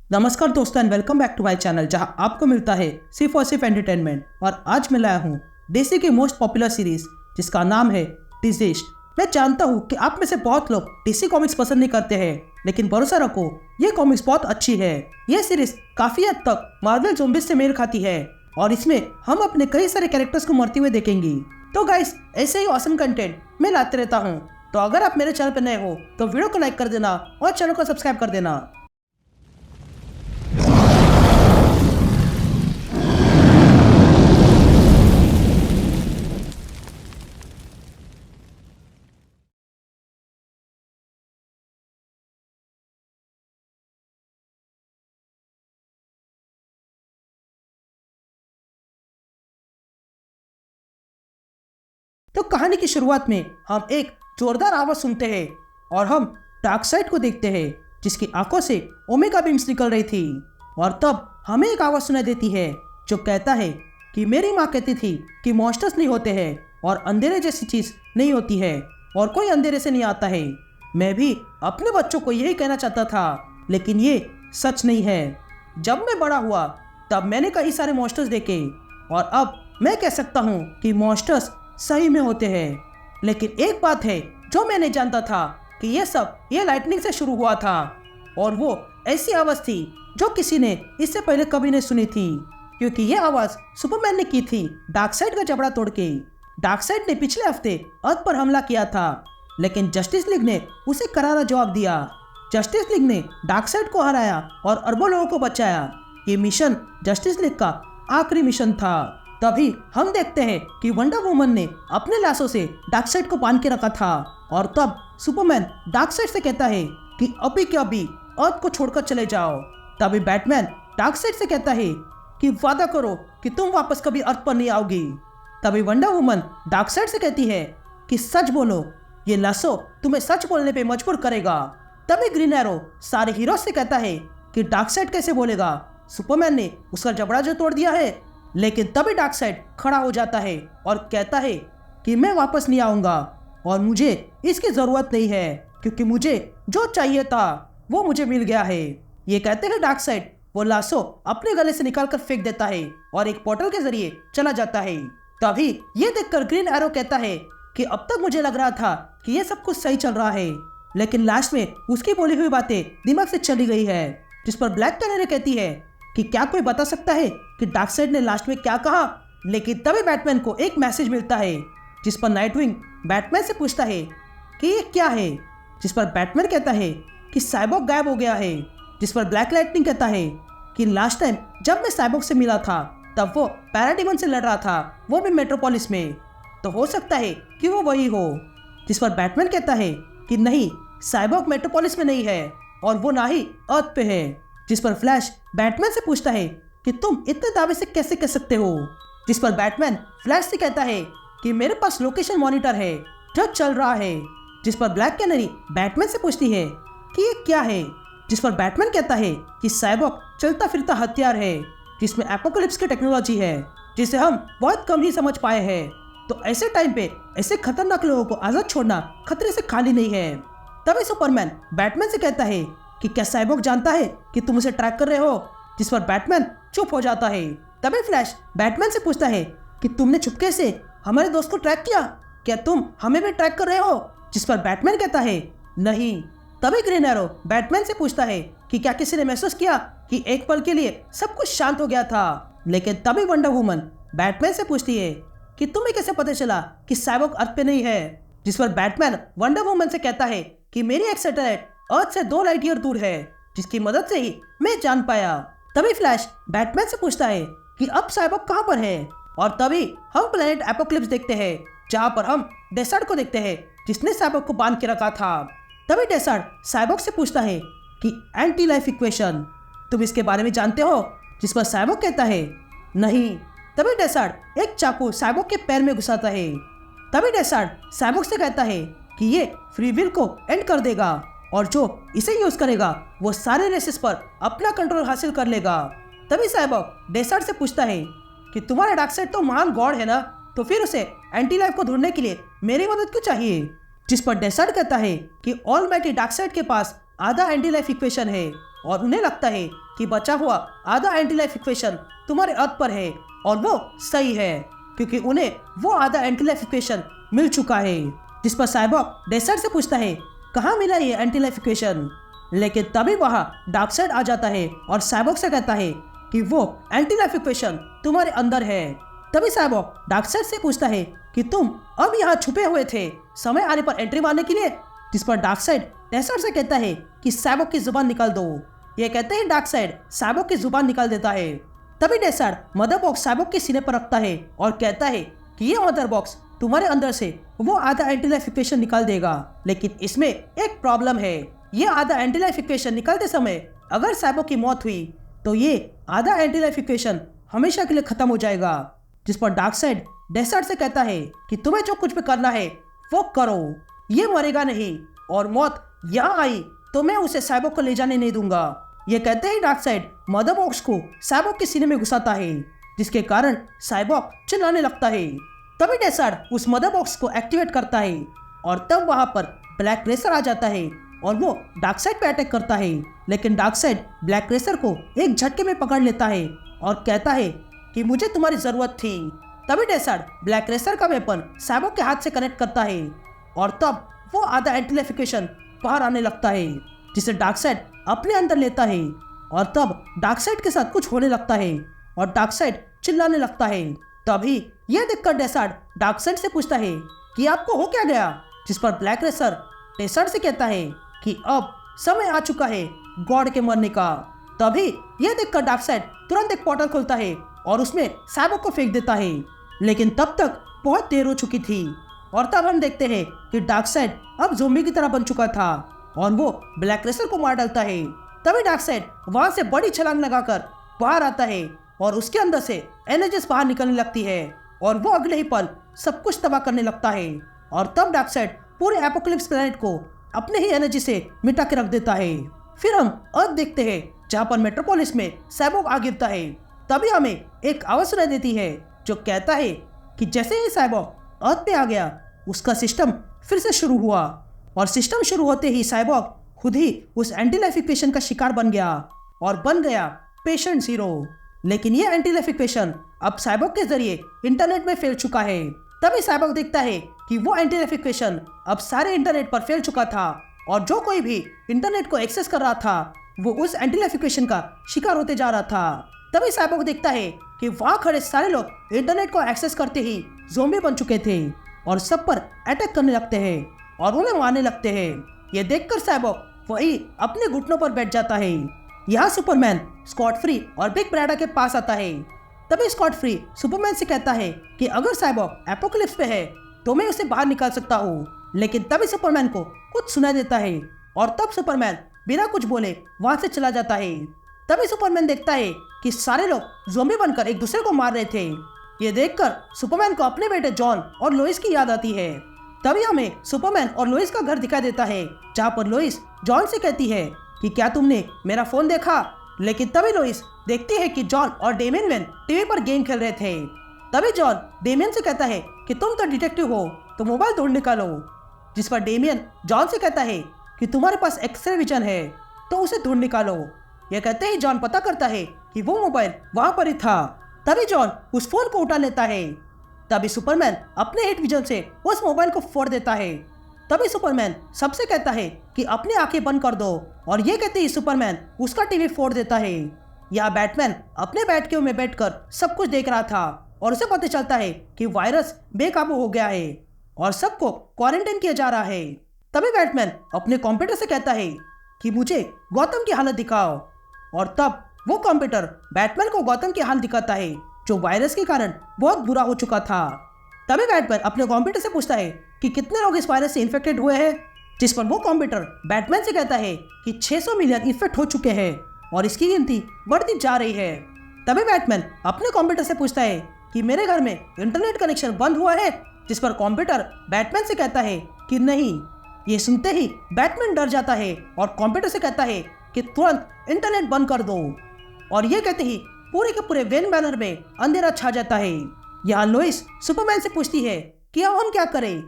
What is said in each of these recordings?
नमस्कार दोस्तों and welcome back to my channel जहां आपको मिलता है सिर्फ और सिर्फ एंटरटेनमेंट। और आज मैं लाया हूं डीसी की मोस्ट पॉपुलर सीरीज जिसका नाम है डिसेस्ड। मैं जानता हूं कि आप में से बहुत लोग डीसी कॉमिक्स पसंद नहीं करते हैं, लेकिन भरोसा रखो ये कॉमिक्स बहुत अच्छी है। ये सीरीज काफी हद तक मार्वल ज़ॉम्बीज से मेल खाती है और इसमें हम अपने कई सारे कैरेक्टर्स को मरते हुए देखेंगे। तो गाइस, ऐसे ही ऑसम कंटेंट मैं लाते रहता हूँ। तो अगर आप मेरे चैनल पर नए हो तो वीडियो को लाइक कर देना और चैनल को सब्सक्राइब कर देना। तो कहानी की शुरुआत में हम एक जोरदार आवाज सुनते हैं और हम डार्कसाइड को देखते हैं जिसकी आंखों से ओमेगा बीम्स निकल रही थी। और तब हमें एक आवाज सुनाई देती है जो कहता है कि मेरी माँ कहती थी कि मॉन्स्टर्स नहीं होते हैं और अंधेरे जैसी चीज नहीं होती है और कोई अंधेरे से नहीं आता है। मैं भी अपने बच्चों को यही कहना चाहता था, लेकिन ये सच नहीं है। जब मैं बड़ा हुआ तब मैंने कई सारे मॉन्स्टर्स देखे और अब मैं कह सकता हूँ कि मॉन्स्टर्स सही में होते हैं। लेकिन एक बात है जो मैं नहीं जानता था कि ये लाइटनिंग से शुरू हुआ था और वो ऐसी आवाज थी जो किसी ने इससे पहले कभी नहीं सुनी थी, क्योंकि ये आवाज सुपरमैन ने की थी डार्कसाइड का जबड़ा तोड़ के। डार्कसाइड ने पिछले हफ्ते अर्थ पर हमला किया था, लेकिन जस्टिस लीग ने उसे करारा जवाब दिया। जस्टिस लीग ने डार्कसाइड को हराया और अरबों लोगों को बचाया। ये मिशन जस्टिस लीग का आखिरी मिशन था। तभी हम देखते हैं कि वंडर वुमन ने अपने लाशों से डार्कसाइड को बांध के रखा था और तब सुपरमैन डार्कसाइड से कहता है कि अभी के अभी अर्थ को छोड़कर चले जाओ। तभी बैटमैन डार्कसाइड से कहता है कि वादा करो कि तुम वापस कभी अर्थ पर नहीं आओगी। तभी वंडर वुमन डार्कसाइड से कहती है कि सच बोलो, ये लाशो तुम्हें सच बोलने पे मजबूर करेगा। तभी ग्रीन एरो सारे हीरो से कहता है कि डार्कसाइड कैसे बोलेगा, सुपरमैन ने उसका जबड़ा जो तोड़ दिया है। लेकिन तभी डार्कसाइड खड़ा हो जाता है और कहता है कि मैं वापस नहीं आऊँगा और मुझे इसकी ज़रूरत नहीं है, क्योंकि मुझे जो चाहिए था वो मुझे मिल गया है। ये कहते हैं डार्कसाइड वो लाशो अपने गले से निकाल कर फेंक देता है और एक पोर्टल के जरिए चला जाता है। तभी ये देखकर ग्रीन एरो कहता है कि अब तक मुझे लग रहा था कि ये सब कुछ सही चल रहा है, लेकिन लास्ट में उसकी बोली हुई बातें दिमाग से चली गई है। जिस पर ब्लैक कैनरी कहती है कि क्या कोई बता सकता है कि डार्कसाइड ने लास्ट में क्या कहा। लेकिन तभी बैटमैन को एक मैसेज मिलता है जिस पर नाइटविंग बैटमैन से पूछता है कि ये क्या है, जिस पर बैटमैन कहता है कि साइबॉर्ग गायब हो गया है। जिस पर ब्लैक लाइटनिंग कहता है कि लास्ट टाइम जब मैं साइबॉर्ग से मिला था तब वो पैराडीमन से लड़ रहा था, वो भी मेट्रोपोलिस में, तो हो सकता है कि वो वही हो। जिस पर बैटमैन कहता है कि नहीं, साइबॉर्ग मेट्रोपोलिस में नहीं है और वो ना ही अर्थ पे है। जिस पर फ्लैश बैटमैन से पूछता है कि तुम इतने दावे से कैसे कह सकते हो। जिस पर बैटमैन फ्लैश से कहता है कि मेरे पास लोकेशन मॉनिटर है जो चल रहा है। जिस पर ब्लैक कैनरी बैटमैन से पूछती है कि ये क्या है। जिस पर बैटमैन कहता है कि साइबॉर्ग चलता फिरता हथियार है जिसमें एपोकलिप्स की टेक्नोलॉजी है जिसे हम बहुत कम ही समझ पाए हैं। तो ऐसे टाइम पे ऐसे खतरनाक लोगों को आजाद छोड़ना खतरे से खाली नहीं है। तभी सुपरमैन बैटमैन से कहता है कि क्या साइबॉर्ग जानता है कि तुम उसे ट्रैक कर रहे हो। जिस पर बैटमैन चुप हो जाता है। तभी फ्लैश बैटमैन से पूछता है कि तुमने चुपके से हमारे दोस्त को ट्रैक किया, क्या तुम हमें भी ट्रैक कर रहे हो। जिस पर बैटमैन कहता है नहीं। तभी ग्रीन एरो बैटमैन से पूछता है कि क्या किसी ने महसूस किया कि एक पल के लिए सब कुछ शांत हो गया था। लेकिन तभी वंडर वुमन बैटमैन से पूछती है कि तुम्हें कैसे पता चला कि साइबॉर्ग अर्थ पे नहीं है। जिस पर बैटमैन वंडर वुमन से कहता है कि मेरी एक सैटेलाइट अर्थ से 2 लाइट ईयर दूर है, जिसकी मदद से ही मैं जान पाया। तभी फ्लैश बैटमैन से पूछता है कि अब साइबॉर्ग कहाँ पर है। और तभी हम प्लेनेट एपोक्लिप्स देखते हैं जहाँ पर हम डेसर्ट को देखते हैं जिसने साइबॉर्ग को बांध के रखा था। तभी डेसर्ट साइबॉर्ग से पूछता है कि एंटी लाइफ इक्वेशन तुम इसके बारे में जानते हो। जिस पर साइबॉर्ग कहता है नहीं। तभी डेसर्ट एक चाकू साइबॉर्ग के पैर में घुसाता है। तभी डेसर्ट साइबॉर्ग से कहता है कि ये फ्री विल को एंड कर देगा और जो इसे यूज करेगा वो सारे रेसेस पर अपना कंट्रोल हासिल कर लेगा। तभी साइबॉर्ग डेसर्ट से पूछता है कि तुम्हारा डार्कसाइड तो महान गॉड है ना, तो फिर उसे एंटी लाइफ को ढूंढने के लिए मेरी मदद क्यों चाहिए। जिस पर डेसर्ट कहता है कि ऑलमाइटी डार्कसाइड के पास आधा एंटी लाइफ इक्वेशन है और उन्हें लगता है कि बचा हुआ आधा एंटी लाइफ इक्वेशन तुम्हारे अर्थ पर है और वो सही है क्योंकि उन्हें वो आधा एंटी लाइफ इक्वेशन मिल चुका है। जिस पर साइबॉर्ग डेसर्ट से पूछता है कहाँ मिला ये एंटी लाइफ इक्वेशन, लेकिन तभी वहाँ डार्कसाइड आ जाता है और साइबॉर्ग से कहता है कि वो एंटी लाइफ इक्वेशन तुम्हारे अंदर है। तभी साइबॉर्ग डार्कसाइड से पूछता है कि तुम अब यहाँ छुपे हुए थे समय आने पर एंट्री मारने के लिए, जिस पर डार्कसाइड डेसर्ट से कहता है कि साइबॉर्ग की जुबान निकाल दो। ये कहते ही डार्कसाइड साइबॉर्ग की जुबान निकाल देता है। तभी डेसर्ट मदर बॉक्स साइबॉर्ग के सीने पर रखता है और कहता है कि ये मदर बॉक्स तुम्हारे अंदर से वो आधा एंटी लाइफ इक्वेशन निकाल देगा, लेकिन इसमें एक प्रॉब्लम है। ये आधा एंटी लाइफ इक्वेशन निकालते समय अगर साइबॉर्ग की मौत हुई तो ये आधा एंटी लाइफ इक्वेशन हमेशा के लिए खत्म हो जाएगा। जिस पर डार्कसाइड डेसर्ट से कहता है कि तुम्हें जो कुछ भी करना है वो करो, ये मरेगा नहीं और मौत यहाँ आई तो मैं उसे साइबॉर्ग को ले जाने नहीं दूंगा। ये कहते ही डार्कसाइड मदर बॉक्स को साइबॉर्ग के सीने में घुसाता है, जिसके कारण साइबॉर्ग चिल्लाने लगता है। तभी डेसर्ट उस मदर बॉक्स को एक्टिवेट करता है और तब वहां पर ब्लैक रेसर आ जाता है और वो डार्कसाइड पे अटैक करता है, लेकिन डार्कसाइड ब्लैक रेसर को एक झटके में पकड़ लेता है और कहता है कि मुझे तुम्हारी जरूरत थी। तभी डेसर्ट ब्लैक रेसर का वेपन साइबॉर्ग के हाथ से कनेक्ट करता है और तब वो आधा एंटी लाइफ इक्वेशन बाहर आने लगता है, जिसे डार्कसाइड अपने अंदर लेता है और तब डार्कसाइड के साथ कुछ होने लगता है और डार्कसाइड चिल्लाने लगता है। तभी यह देखकर डेसर्ट डार्कसाइड से पूछता है कि आपको हो क्या गया, जिस पर ब्लैक रेसर डेसर्ट से कहता है कि अब समय आ चुका है गॉड के मरने का। तभी यह देखकर डार्कसाइड तुरंत एक पोर्टल खोलता है और उसमें साइबॉर्ग को फेंक देता है, लेकिन तब तक बहुत देर हो चुकी थी और तब हम देखते हैं कि डार्कसाइड अब ज़ोंबी की तरह बन चुका था और वो ब्लैक रेसर को मार डालता है। तभी डार्कसाइड वहां से बड़ी छलांग लगाकर बाहर आता है और उसके अंदर से एनर्जीज बाहर निकलने लगती है और वो अगले ही पल सब कुछ तबाह करने लगता है और तब डार्कसाइड पूरे एपोकलिप्स प्लैनेट को अपने ही एनर्जी से मिटा के रख देता है। फिर हम अर्थ देखते हैं जहाँ पर मेट्रोपोलिस में साइबॉर्ग आ गिरता है। तभी हमें एक आवाज सुनाई देती है जो कहता है कि जैसे ही साइबॉर्ग अर्थ पे आ गया उसका सिस्टम फिर से शुरू हुआ और सिस्टम शुरू होते ही साइबॉर्ग खुद ही उस एंटी लाइफ इक्वेशन का शिकार बन गया और बन गया पेशेंट जीरो। लेकिन ये एंटी लाइफ इक्वेशन अब साइबॉर्ग के जरिए इंटरनेट में फैल चुका है। तभी साइबॉर्ग देखता है कि वो एंटी लाइफ इक्वेशन अब सारे इंटरनेट पर फैल चुका था और जो कोई भी इंटरनेट को एक्सेस कर रहा था वो उस एंटी लाइफ इक्वेशन का शिकार होते जा रहा था। तभी साइबॉर्ग देखता है कि वहां खड़े सारे लोग इंटरनेट को एक्सेस करते ही ज़ोंबी बन चुके थे और सब पर अटैक करने लगते हैं और उन्हें मारने लगते हैं। ये देखकर साइबॉर्ग वही अपने घुटनों पर बैठ जाता है। यहाँ सुपरमैन स्कॉट फ्री और बिग ब्रैडा के पास आता है। तभी स्कॉट फ्री सुपरमैन से कहता है कि अगर साइबॉर्ग एपोकलिप्स पे है तो मैं उसे बाहर निकाल सकता हूँ, लेकिन तभी सुपरमैन को कुछ सुनाई देता है और तब सुपरमैन बिना कुछ बोले वहां से चला जाता है। तभी सुपरमैन देखता है कि सारे लोग ज़ोंबी बनकर एक दूसरे को मार रहे थे। ये देखकर सुपरमैन को अपने बेटे जॉन और लोइस की याद आती है। तभी हमें सुपरमैन और लोइस का घर दिखाई देता है जहाँ पर लोइस जॉन से कहती है कि क्या तुमने मेरा फोन देखा, लेकिन तभी लोइस देखती है कि जॉन और डेमियन वेन टीवी पर गेम खेल रहे थे। तभी जॉन डेमियन से कहता है कि तुम तो डिटेक्टिव हो तो मोबाइल ढूंढ निकालो, जिस पर डेमियन जॉन से कहता है कि तुम्हारे पास एक्सरे विजन है तो उसे ढूंढ निकालो। यह कहते ही जॉन पता करता है कि वो मोबाइल वहां पर ही था। तभी जॉन उस फोन को उठा लेता है। तभी सुपरमैन अपने हिट विजन से उस मोबाइल को फोड़ देता है। तभी सुपरमैन सबसे कहता है कि अपनी आंखें बंद कर दो और ये कहते ही सुपरमैन उसका टीवी फोड़ देता है। यहाँ बैटमैन अपने बैठके में बैठकर सब कुछ देख रहा था और उसे पता चलता है कि वायरस बेकाबू हो गया है और सबको क्वारंटाइन किया जा रहा है। तभी बैटमैन अपने कंप्यूटर से कहता है कि मुझे गौतम की हालत दिखाओ और तब वो कंप्यूटर बैटमैन को गौतम की हालत दिखाता है जो वायरस के कारण बहुत बुरा हो चुका था। तभी बैटमैन अपने कंप्यूटर से पूछता है कि कितने लोग इस वायरस से इन्फेक्टेड हुए हैं, जिस पर वो कंप्यूटर बैटमैन से कहता है कि 600 मिलियन इन्फेक्ट हो चुके हैं और इसकी गिनती बढ़ती जा रही है। तभी बैटमैन अपने कंप्यूटर से पूछता है कि मेरे घर में इंटरनेट कनेक्शन बंद हुआ है, जिस पर कंप्यूटर बैटमैन से कहता है कि नहीं। ये सुनते ही बैटमैन डर जाता है और कंप्यूटर से कहता है कि तुरंत इंटरनेट बंद कर दो और ये कहते ही पूरे के पूरे वेन बैनर में अंधेरा छा जाता है। यहाँ लोइस सुपरमैन से पूछती है कि अब हम क्या करें,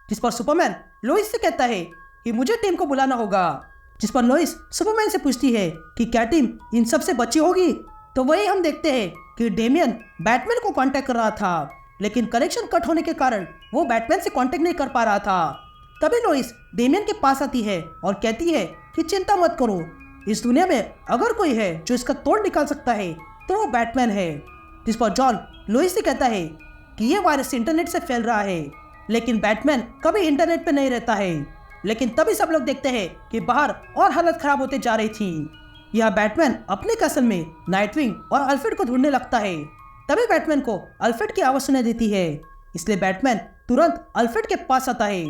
जिस पर सुपरमैन लोइस से कहता है कि मुझे टीम को बुलाना होगा। जिस पर लोइस सुपरमैन से पूछती है कि क्या टीम इन सब से बची होगी। तो वही हम देखते हैं कि डेमियन बैटमैन को कांटेक्ट कर रहा था, लेकिन कनेक्शन कट होने के कारण वो बैटमैन से कांटेक्ट नहीं कर पा रहा था। तभी लोइस डेमियन के पास आती है और कहती है कि चिंता मत करो, इस दुनिया में अगर कोई है जो इसका तोड़ निकाल सकता है तो वो बैटमैन है। जिस पर जॉन लोइस से कहता है कि ये वायरस इंटरनेट से फैल रहा है, लेकिन बैटमैन कभी इंटरनेट पे नहीं रहता है। लेकिन तभी सब लोग देखते हैं कि बाहर और हालत खराब होते जा रही थी। यह बैटमैन अपने कैसल में नाइटविंग और अल्फ्रेड को ढूंढने लगता है। तभी बैटमैन को अल्फ्रेड की आवाज सुनाई देती है, इसलिए बैटमैन तुरंत अल्फ्रेड के पास आता है।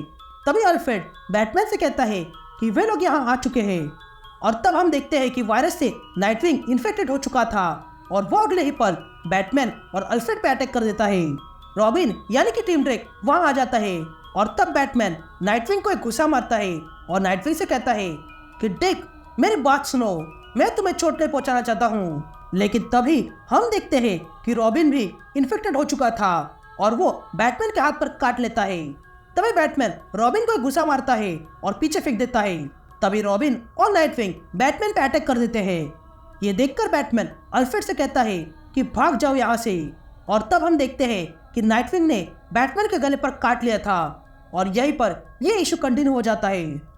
तभी अल्फ्रेड बैटमैन से कहता है कि वे लोग यहाँ आ चुके हैं, और तब हम देखते हैं कि वायरस से नाइटविंग इन्फेक्टेड हो चुका था और वो अगले ही पल बैटमैन और अल्फ्रेड पे अटैक कर देता है। रॉबिन यानी कि टिम ड्रेक वहां आ जाता है और तब बैटमैन नाइटविंग को एक घुसा मारता है और नाइटविंग से कहता है कि ड्रेक मेरी बात सुनो, मैं तुम्हें चोट नहीं पहुंचाना चाहता हूँ। लेकिन तभी हम देखते हैं कि रॉबिन भी इन्फेक्टेड हो चुका था और वो बैटमैन के हाथ पर काट लेता है। तभी बैटमैन रॉबिन को एक घुसा मारता है और पीछे फेंक देता है। तभी रॉबिन और नाइटविंग बैटमैन पे अटैक कर देते हैं। ये देखकर बैटमैन अल्फ्रेड से कहता है कि भाग जाओ यहाँ से, और तब हम देखते हैं कि नाइटविंग ने बैटमैन के गले पर काट लिया था और यहीं पर ये इशू कंटिन्यू हो जाता है।